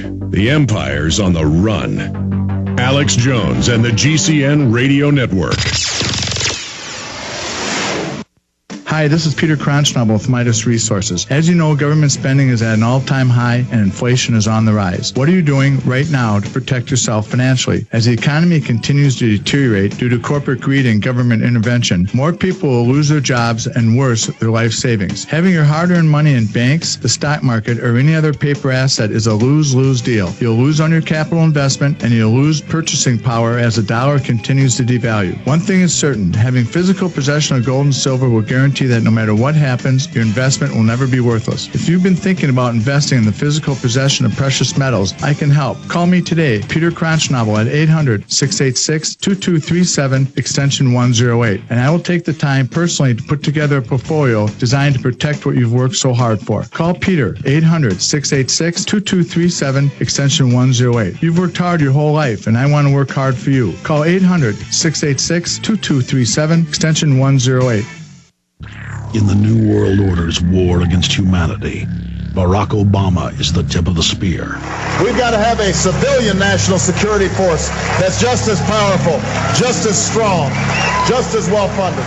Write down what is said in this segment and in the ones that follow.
The empire's on the run. Alex Jones and the GCN Radio Network. Hi, this is Peter Kronschnabel with Midas Resources. As you know, government spending is at an all-time high and inflation is on the rise. What are you doing right now to protect yourself financially? As the economy continues to deteriorate due to corporate greed and government intervention, more people will lose their jobs and worse, their life savings. Having your hard-earned money in banks, the stock market, or any other paper asset is a lose-lose deal. You'll lose on your capital investment and you'll lose purchasing power as the dollar continues to devalue. One thing is certain, having physical possession of gold and silver will guarantee that no matter what happens, your investment will never be worthless. If you've been thinking about investing in the physical possession of precious metals, I can help. Call me today, Peter Kronschnabel, at 800-686-2237, extension 108, and I will take the time personally to put together a portfolio designed to protect what you've worked so hard for. Call Peter, 800-686-2237, extension 108. You've worked hard your whole life, and I want to work hard for you. Call 800-686-2237, extension 108. In the New World Order's war against humanity, Barack Obama is the tip of the spear. We've got to have a civilian national security force that's just as powerful, just as strong, just as well-funded.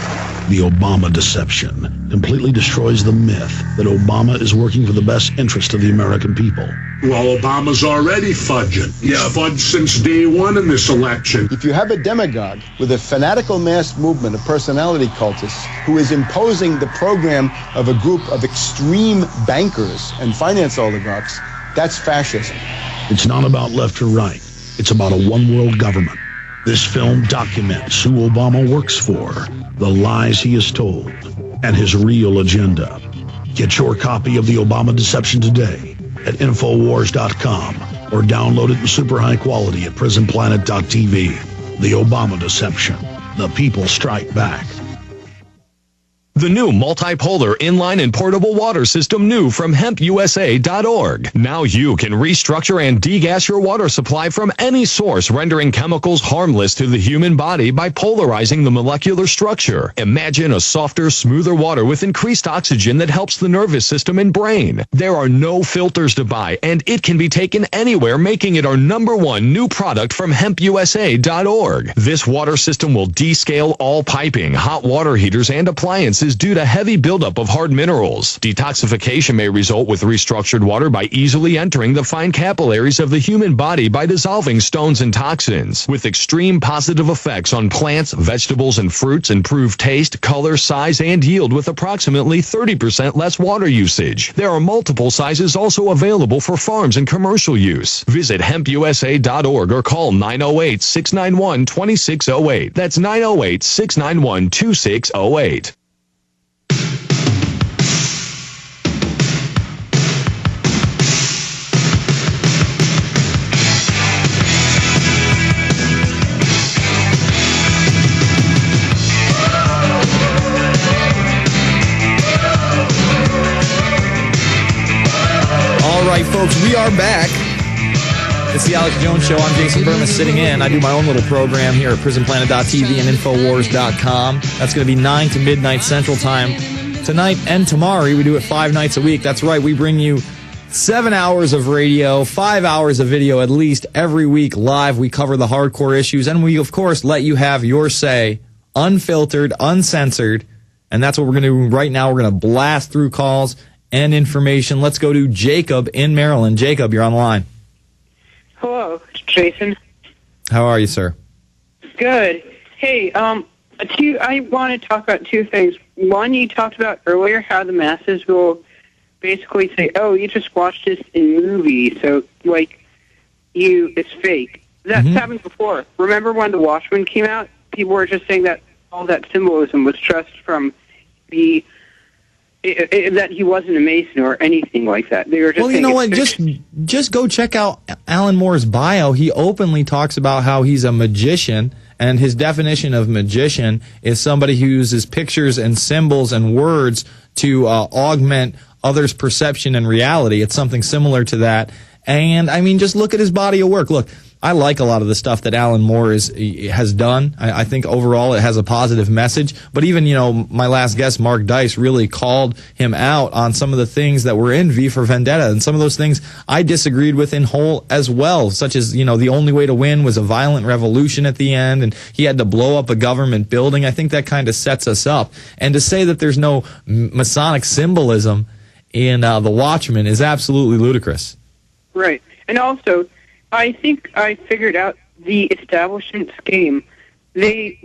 The Obama deception completely destroys the myth that Obama is working for the best interest of the American people. Well, Obama's already fudging. He's fudged since day one in this election. If you have a demagogue with a fanatical mass movement of personality cultists who is imposing the program of a group of extreme bankers and finance oligarchs, that's fascism. It's not about left or right. It's about a one-world government. This film documents who Obama works for, the lies he has told, and his real agenda. Get your copy of The Obama Deception today at Infowars.com or download it in super high quality at PrisonPlanet.tv. The Obama Deception. The people strike back. The new multipolar inline and portable water system new from hempusa.org. Now you can restructure and degas your water supply from any source, rendering chemicals harmless to the human body by polarizing the molecular structure. Imagine a softer, smoother water with increased oxygen that helps the nervous system and brain. There are no filters to buy, and it can be taken anywhere, making it our #1 new product from hempusa.org. This water system will descale all piping, hot water heaters, and appliances due to heavy buildup of hard minerals. Detoxification may result with restructured water by easily entering the fine capillaries of the human body by dissolving stones and toxins. With extreme positive effects on plants, vegetables, and fruits, improve taste, color, size, and yield with approximately 30% less water usage. There are multiple sizes also available for farms and commercial use. Visit hempusa.org or call 908-691-2608. That's 908-691-2608. All right, folks, we are back. It's the Alex Jones Show. I'm Jason Bermas sitting in. I do my own little program here at PrisonPlanet.tv and Infowars.com. That's going to be 9 to midnight Central Time tonight and tomorrow. We do it 5 nights a week. That's right. We bring you 7 hours of radio, 5 hours of video at least every week live. We cover the hardcore issues, and we, of course, let you have your say, unfiltered, uncensored, and that's what we're going to do right now. We're going to blast through calls and information. Let's go to Jacob in Maryland. Jacob, you're on the line. Hello, Jason. How are you, sir? Good. Hey, I want to talk about two things. One, you talked about earlier how the masses will basically say, "Oh, you just watched this in movies, so it's fake." That's happened before. Remember when The Watchmen came out? People were just saying that all that symbolism was just from that he wasn't a Mason or anything like that. They were just you know what? Just go check out Alan Moore's bio. He openly talks about how he's a magician, and his definition of magician is somebody who uses pictures and symbols and words to augment others' perception and reality. It's something similar to that. And, I mean, just look at his body of work. Look, I like a lot of the stuff that Alan Moore has done. I think overall it has a positive message. But even, my last guest, Mark Dice, really called him out on some of the things that were in V for Vendetta. And some of those things I disagreed with in whole as well, such as, the only way to win was a violent revolution at the end, and he had to blow up a government building. I think that kind of sets us up. And to say that there's no Masonic symbolism in The Watchmen is absolutely ludicrous. Right. And also, I think I figured out the establishment scheme. Did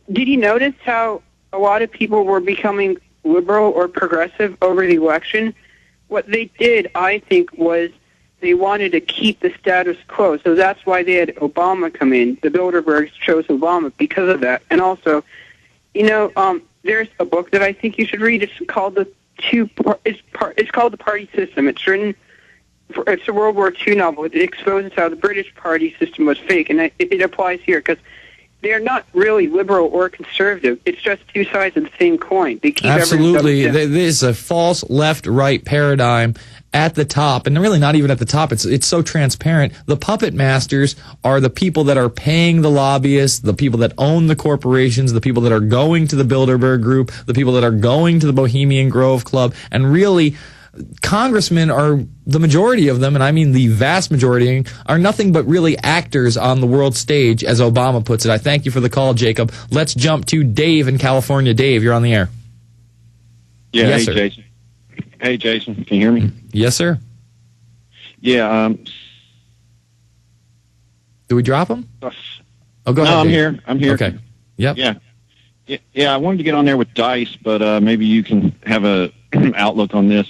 you notice how a lot of people were becoming liberal or progressive over the election? What they did, I think, was they wanted to keep the status quo. So that's why they had Obama come in. The Bilderbergs chose Obama because of that. And also, there's a book that I think you should read. It's called it's called The Party System. It's a World War II novel. It exposes how the British party system was fake, and it applies here because they're not really liberal or conservative. It's just two sides of the same coin. They keep absolutely. There's a false left-right paradigm at the top, and really not even at the top. It's so transparent. The puppet masters are the people that are paying the lobbyists, the people that own the corporations, the people that are going to the Bilderberg Group, the people that are going to the Bohemian Grove Club, and really congressmen are the majority of them, and I mean the vast majority, are nothing but really actors on the world stage, as Obama puts it. I thank you for the call, Jacob. Let's jump to Dave in California. Dave, you're on the air. Yeah, yes, hey, sir. Jason. Hey, Jason, can you hear me? Yes, sir. Yeah. Do we drop him? Oh, go ahead. No, I'm Dave. here. I'm here. Okay. Yep. Yeah, I wanted to get on there with Dice, but maybe you can have a outlook on this.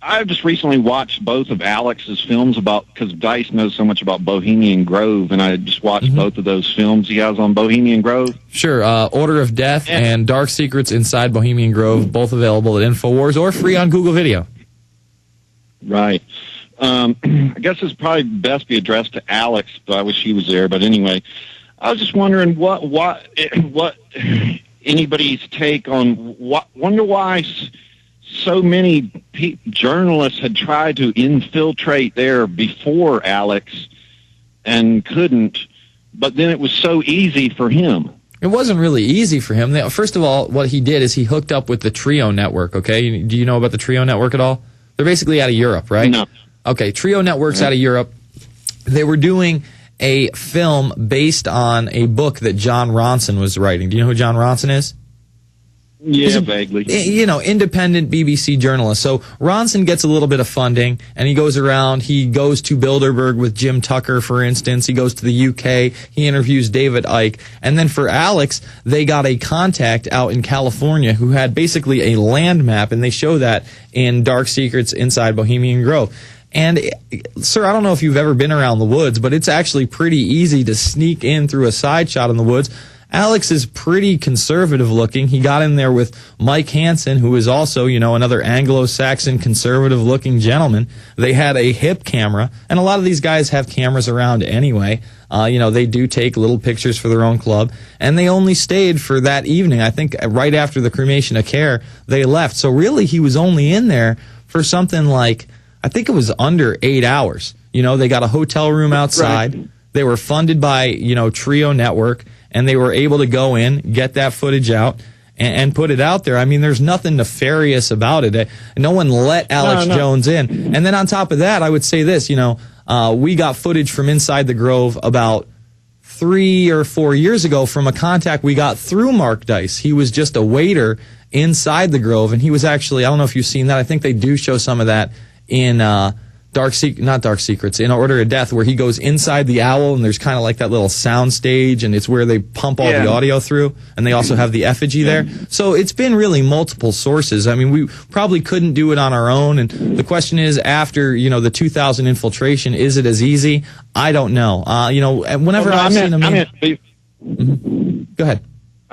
I've just recently watched both of Alex's films because Dice knows so much about Bohemian Grove, and I just watched both of those films he has on Bohemian Grove. Sure. Order of Death and Dark Secrets Inside Bohemian Grove, both available at InfoWars or free on Google Video. Right. I guess this probably best be addressed to Alex, but I wish he was there. But anyway, I was just wondering what anybody's take on wonder why so many journalists had tried to infiltrate there before Alex and couldn't, but then it was so easy for him. It wasn't really easy for him. First of all, what he did is he hooked up with the Trio Network, okay? Do you know about the Trio Network at all? They're basically out of Europe, right? No. Okay, Trio Network's out of Europe. They were doing a film based on a book that John Ronson was writing. Do you know who John Ronson is? Yeah, vaguely. Independent BBC journalist. So Ronson gets a little bit of funding, and he goes around. He goes to Bilderberg with Jim Tucker, for instance. He goes to the UK. He interviews David Icke. And then for Alex, they got a contact out in California who had basically a land map, and they show that in Dark Secrets Inside Bohemian Grove. And, sir, I don't know if you've ever been around the woods, but it's actually pretty easy to sneak in through a side shot in the woods. Alex is pretty conservative looking. He got in there with Mike Hansen, who is also, another Anglo-Saxon conservative looking gentleman. They had a hip camera, and a lot of these guys have cameras around anyway. They do take little pictures for their own club, and they only stayed for that evening. I think right after the cremation of care, they left. So really, he was only in there for something like, I think it was under 8 hours. They got a hotel room outside. Right. They were funded by, Trio Network. And they were able to go in, get that footage out, and put it out there. I mean, there's nothing nefarious about it. No one let Alex Jones in. And then on top of that, I would say this, we got footage from inside the Grove about 3 or 4 years ago from a contact we got through Mark Dice. He was just a waiter inside the Grove, and he was actually, I don't know if you've seen that. I think they do show some of that in not Dark Secrets, in Order of Death, where he goes inside the owl, and there's kind of like that little sound stage, and it's where they pump all the audio through, and they also have the effigy there. So it's been really multiple sources. I mean, we probably couldn't do it on our own, and the question is, after, the 2000 infiltration, is it as easy? I don't know. Whenever I've seen him... Go ahead.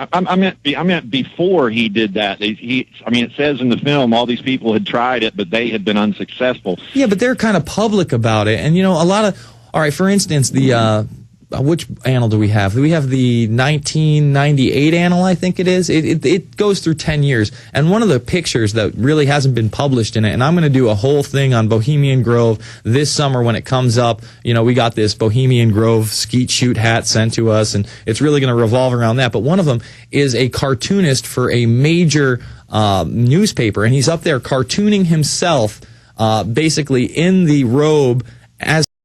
I meant before he did that. It says in the film all these people had tried it, but they had been unsuccessful. Yeah, but they're kind of public about it. And, a lot of, all right, for instance, the which annal do we have? We have the 1998 annal, I think it is. It goes through 10 years. And one of the pictures that really hasn't been published in it, and I'm going to do a whole thing on Bohemian Grove this summer when it comes up. You know, we got this Bohemian Grove skeet shoot hat sent to us, and it's really going to revolve around that. But one of them is a cartoonist for a major newspaper, and he's up there cartooning himself basically in the robe